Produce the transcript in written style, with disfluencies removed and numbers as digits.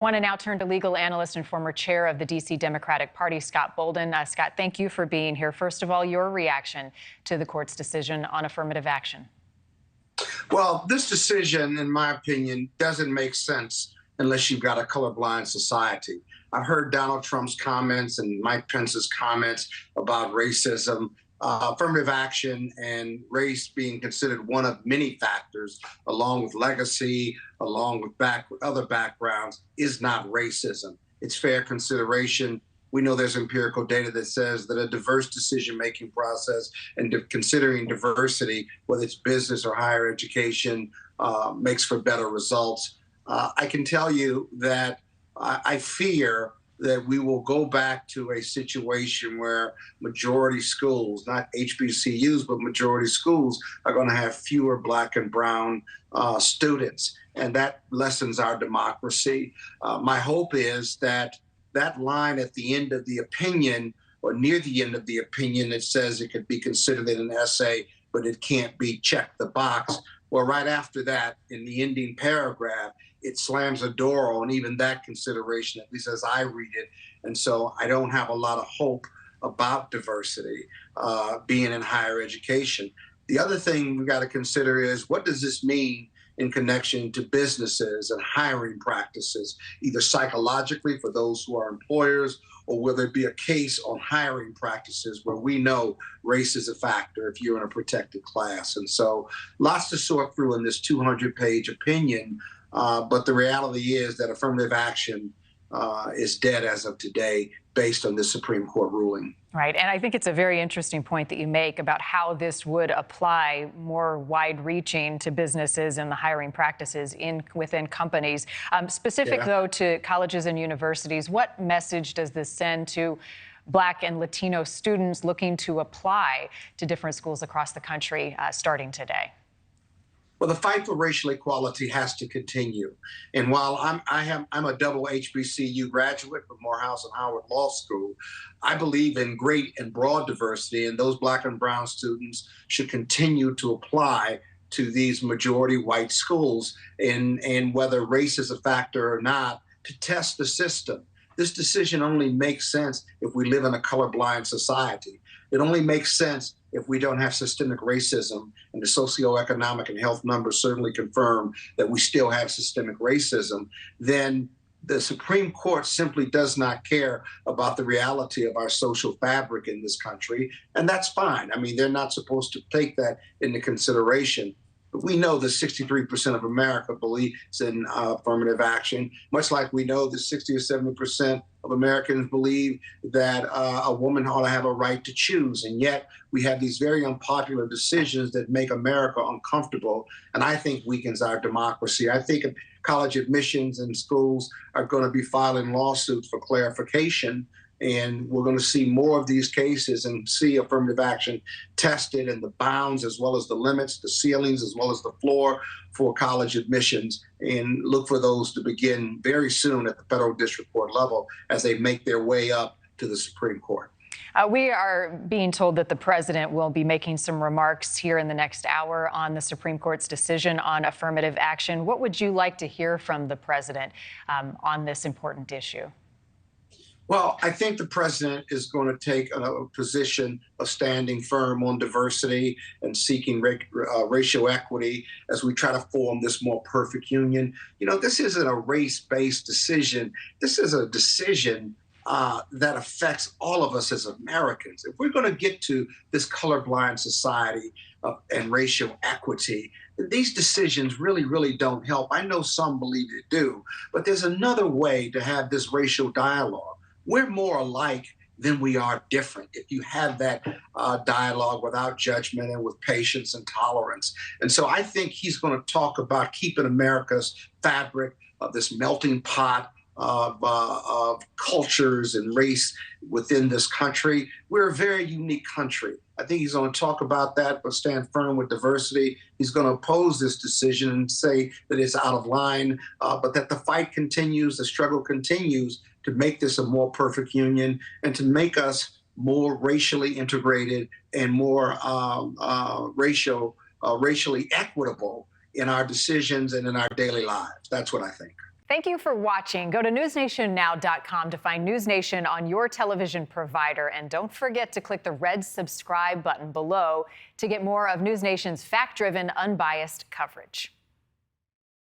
I want to now turn to legal analyst and former chair of the D.C. Democratic Party, Scott Bolden. Scott, thank you for being here. First of all, your reaction to the court's decision on affirmative action. Well, this decision, in my opinion, doesn't make sense unless you've got a colorblind society. I've heard Donald Trump's comments and Mike Pence's comments about racism. Affirmative action and race being considered one of many factors, along with legacy, along with other backgrounds, is not racism. It's fair consideration. We know there's empirical data that says that a diverse decision-making process and considering diversity, whether it's business or higher education, makes for better results. I can tell you that I fear that we will go back to a situation where majority schools, not HBCUs, but majority schools are going to have fewer Black and brown students, and that lessens our democracy. My hope is that that line at the end of the opinion, or near the end of the opinion, that says it could be considered in an essay, but it can't be checked the box. Well, right after that, in the ending paragraph, it slams a door on even that consideration, at least as I read it. And so I don't have a lot of hope about diversity being in higher education. The other thing we've got to consider is, what does this mean in connection to businesses and hiring practices, either psychologically for those who are employers, or will there be a case on hiring practices where we know race is a factor if you're in a protected class? And so lots to sort through in this 200-page opinion. But the reality is that affirmative action is dead as of today based on this Supreme Court ruling. Right. And I think it's a very interesting point that you make about how this would apply more wide-reaching to businesses and the hiring practices within companies. Specific, though, to colleges and universities, what message does this send to Black and Latino students looking to apply to different schools across the country starting today? Well, the fight for racial equality has to continue. And while I'm a double HBCU graduate from Morehouse and Howard Law School, I believe in great and broad diversity, and those Black and brown students should continue to apply to these majority white schools, and whether race is a factor or not, to test the system. This decision only makes sense if we live in a colorblind society. It only makes sense if we don't have systemic racism, and the socioeconomic and health numbers certainly confirm that we still have systemic racism. Then the Supreme Court simply does not care about the reality of our social fabric in this country, and that's fine. I mean, they're not supposed to take that into consideration. But we know that 63% of America believes in affirmative action, much like we know that 60 or 70% of Americans believe that a woman ought to have a right to choose. And yet we have these very unpopular decisions that make America uncomfortable, and I think weakens our democracy. I think college admissions and schools are going to be filing lawsuits for clarification. And we're going to see more of these cases and see affirmative action tested, and the bounds as well as the limits, the ceilings as well as the floor for college admissions, and look for those to begin very soon at the federal district court level as they make their way up to the Supreme Court. We are being told that the president will be making some remarks here in the next hour on the Supreme Court's decision on affirmative action. What would you like to hear from the president on this important issue? Well, I think the president is going to take a position of standing firm on diversity and seeking racial equity as we try to form this more perfect union. You know, this isn't a race-based decision. This is a decision that affects all of us as Americans. If we're going to get to this colorblind society and racial equity, these decisions really, really don't help. I know some believe they do, but there's another way to have this racial dialogue. We're more alike than we are different if you have that dialogue without judgment and with patience and tolerance. And so I think he's going to talk about keeping America's fabric of this melting pot of cultures and race within this country. We're a very unique country. I think he's going to talk about that, but stand firm with diversity. He's going to oppose this decision and say that it's out of line, but that the fight continues, the struggle continues to make this a more perfect union and to make us more racially integrated and more racially equitable in our decisions and in our daily lives. That's what I think. Thank you for watching. Go to newsnationnow.com to find NewsNation on your television provider. And don't forget to click the red subscribe button below to get more of NewsNation's fact-driven, unbiased coverage.